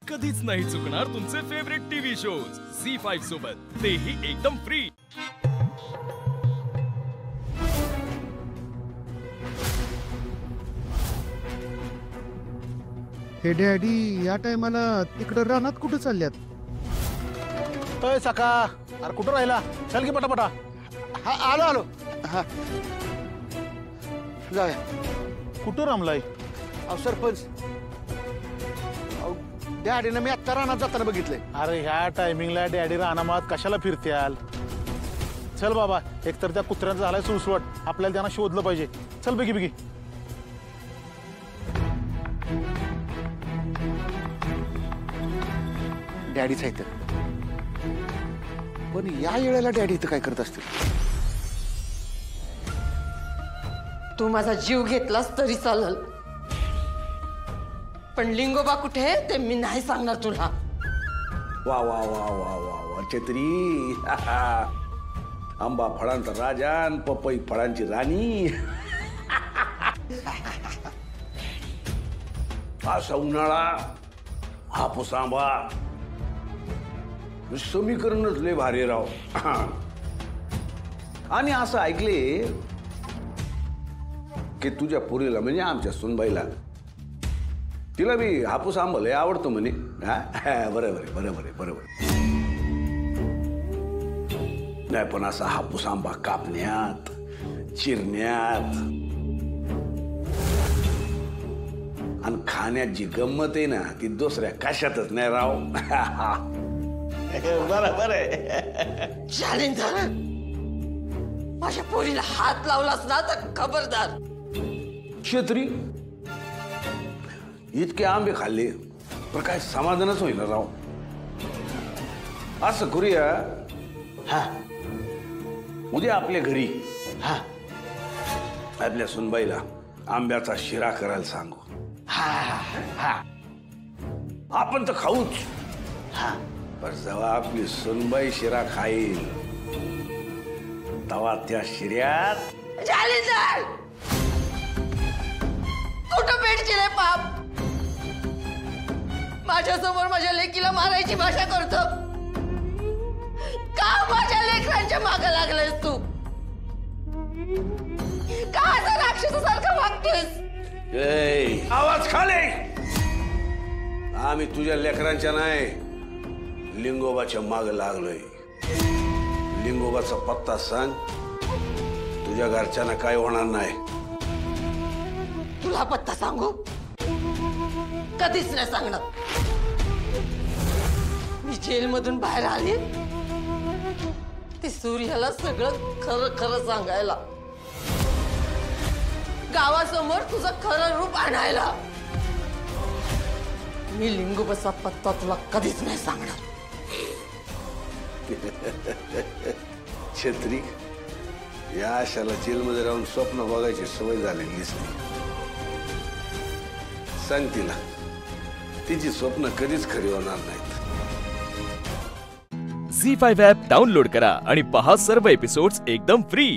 कधीच नाही चुकणार तुमचे फेवरेट टीव्ही शोज झी5 सोबत, तेही एकदम फ्री। हे डॅडी या टायमाला तिकडे रानात कुठे चालल्यात? अय सका, अरे कुठं राहिला? चल की पटापटा। हा आलो आलो। हा जाऊया। कुठं रमलाय? अहो सरपंच, डॅडीनं मी आत्ता रानात जाताना बघितलंय। अरे ह्या टायमिंगला डॅडी रानामाळात कशाला फिरत्याल? चल बाबा, एकतर त्या कुत्र्यांचा झालाय सुळसुळट, आपल्याला त्यांना शोधलं पाहिजे। चल बेगी बेगी। डॅडीच आहे तर, पण या वेळेला डॅडी इथं काय करत असतील? तू माझा जीव घेतलास तरी चालल, पण लिंगोबा कुठे ते मी नाही सांगणार तुला। वा वा वा वा वा वा छत्री, आंबा फळांचा राजा आणि पपई फळांची राणी। असा उन्हाळा, हापूस आंबा, समीकरणच लय भारी राव। आणि असं ऐकले की तुझ्या पोरीला म्हणजे आमच्या सुनबाईला, तिला बी हापूस आंबा लय आवडतो म्हणे। बरोबर आहे, बरोबर आहे, बरोबर। नाही पण असा हापूस आंबा कापण्यात, चिरण्यात आणि खाण्यात जी गंमत आहे ना, ती दुसऱ्या कशातच नाही राव। बरोबर आहे। जालिंदर, माझ्या पोरीला हात लावलास ना तर खबरदार। छत्री, इतके आंबे खाल्ले पण काय समाधानच होईल राव। असं करूया, हा उद्या आपल्या घरी हा आपल्या सुनबाईला आंब्याचा शिरा करायला सांगू। हा हा, आपण तर खाऊच, हा पण जेव्हा आपली सुनबाई शिरा खाईल तेव्हा त्या शिऱ्यात जालिंदर, कुठं भेटशील पाप? माझ्या समोर माझ्या लेकीला मारायची भाषा करतो का? माझ्या लेकरांच्या मागे लागलायस तू का? असं राक्षसासारखं वागतोयस? आवाज खाले। आम्ही तुझ्या लेकरांच्या नाही, लिंगोबाच्या माग लागलोय। लिंगोबाचा पत्ता सांग, तुझ्या घरच्यांना काय होणार नाही। तुला पत्ता सांगू? कधीच नाही सांगणार। मी जेलमधून बाहेर आली ते सूर्याला सगळं खरं खरं सांगायला, गावासमोर तुझं खरं रूप आणायला। मी लिंगोबाचा पत्ता तुला कधीच नाही सांगणार। छत्री, या आशाला जेलमध्ये राहून स्वप्न बघायची सवय झालेली दिसते। सांग तिला, तिची स्वप्न कधीच खरी होणार नाहीत। झी5 ॲप डाउनलोड करा आणि पहा सर्व एपिसोड्स एकदम फ्री।